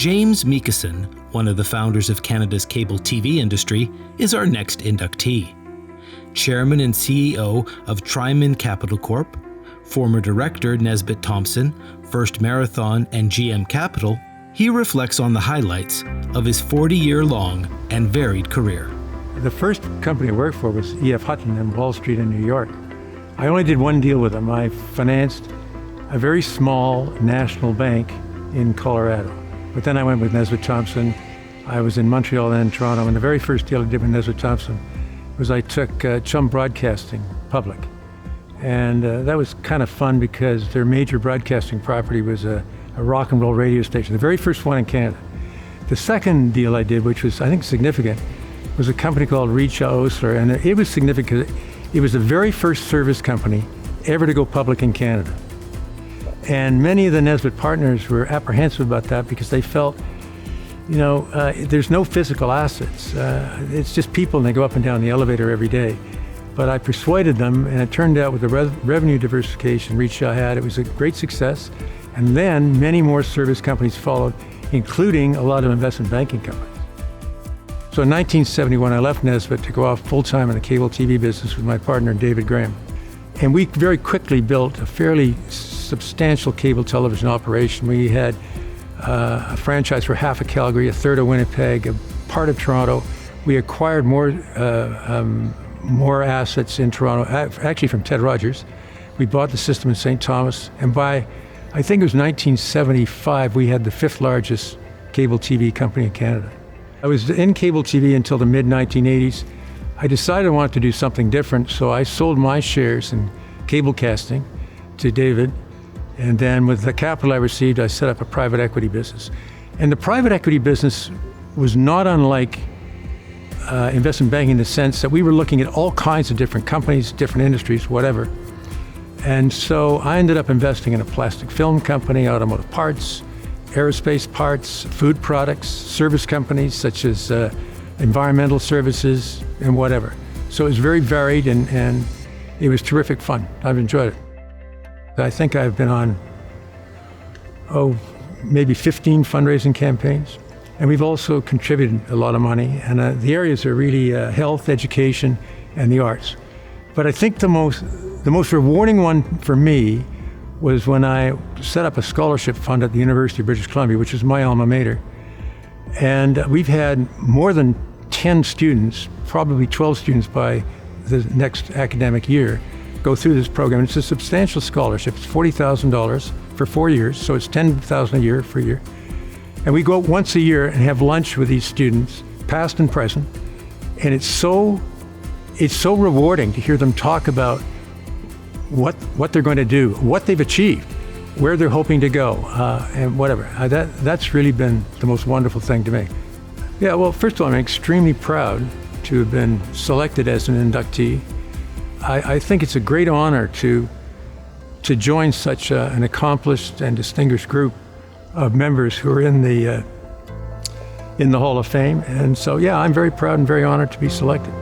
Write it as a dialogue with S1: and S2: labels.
S1: James Meekison, one of the founders of Canada's cable TV industry, is our next inductee. Chairman and CEO of Tryman Capital Corp., former director Nesbitt Thomson, First Marathon, and GM Capital, he reflects on the highlights of his 40-year-long and varied career.
S2: The first company I worked for was E.F. Hutton in Wall Street in New York. I only did one deal with them. I financed a very small national bank in Colorado. But then I went with Nesbitt Thomson. I was in Montreal and Toronto, and the very first deal I did with Nesbitt Thomson was I took Chum Broadcasting public. And that was kind of fun because their major broadcasting property was a rock and roll radio station, the very first one in Canada. The second deal I did, which was I think significant, was a company called Richa Osler, and it was significant. It was the very first service company ever to go public in Canada. And many of the Nesbitt partners were apprehensive about that because they felt, there's no physical assets. It's just people, and they go up and down the elevator every day. But I persuaded them, and it turned out with the revenue diversification Richa had, it was a great success. And then many more service companies followed, including a lot of investment banking companies. So in 1971, I left Nesbitt to go off full-time in the cable TV business with my partner, David Graham. And we very quickly built a fairly substantial cable television operation. We had a franchise for half of Calgary, a third of Winnipeg, a part of Toronto. We acquired more assets in Toronto, actually from Ted Rogers. We bought the system in St. Thomas, and by, I think it was 1975, we had the 5th largest cable TV company in Canada. I was in cable TV until the mid-1980s. I decided I wanted to do something different, so I sold my shares in cable casting to David, and then with the capital I received, I set up a private equity business. And the private equity business was not unlike investment banking in the sense that we were looking at all kinds of different companies, different industries, whatever. And so I ended up investing in a plastic film company, automotive parts, aerospace parts, food products, service companies such as environmental services and whatever. So it was very varied and it was terrific fun. I've enjoyed it. I think I've been on, maybe 15 fundraising campaigns. And we've also contributed a lot of money. And the areas are really health, education, and the arts. But I think the most rewarding one for me was when I set up a scholarship fund at the University of British Columbia, which is my alma mater. And we've had more than 10 students, probably 12 students by the next academic year, go through this program. It's a substantial scholarship. It's $40,000 for 4 years, so it's $10,000 a year for a year. And we go once a year and have lunch with these students, past and present. And it's so rewarding to hear them talk about what they're going to do, what they've achieved, where they're hoping to go, and whatever. That's really been the most wonderful thing to me. Yeah, well, first of all, I'm extremely proud to have been selected as an inductee. I think it's a great honor to join such an accomplished and distinguished group of members who are in the Hall of Fame. And so, yeah, I'm very proud and very honored to be selected.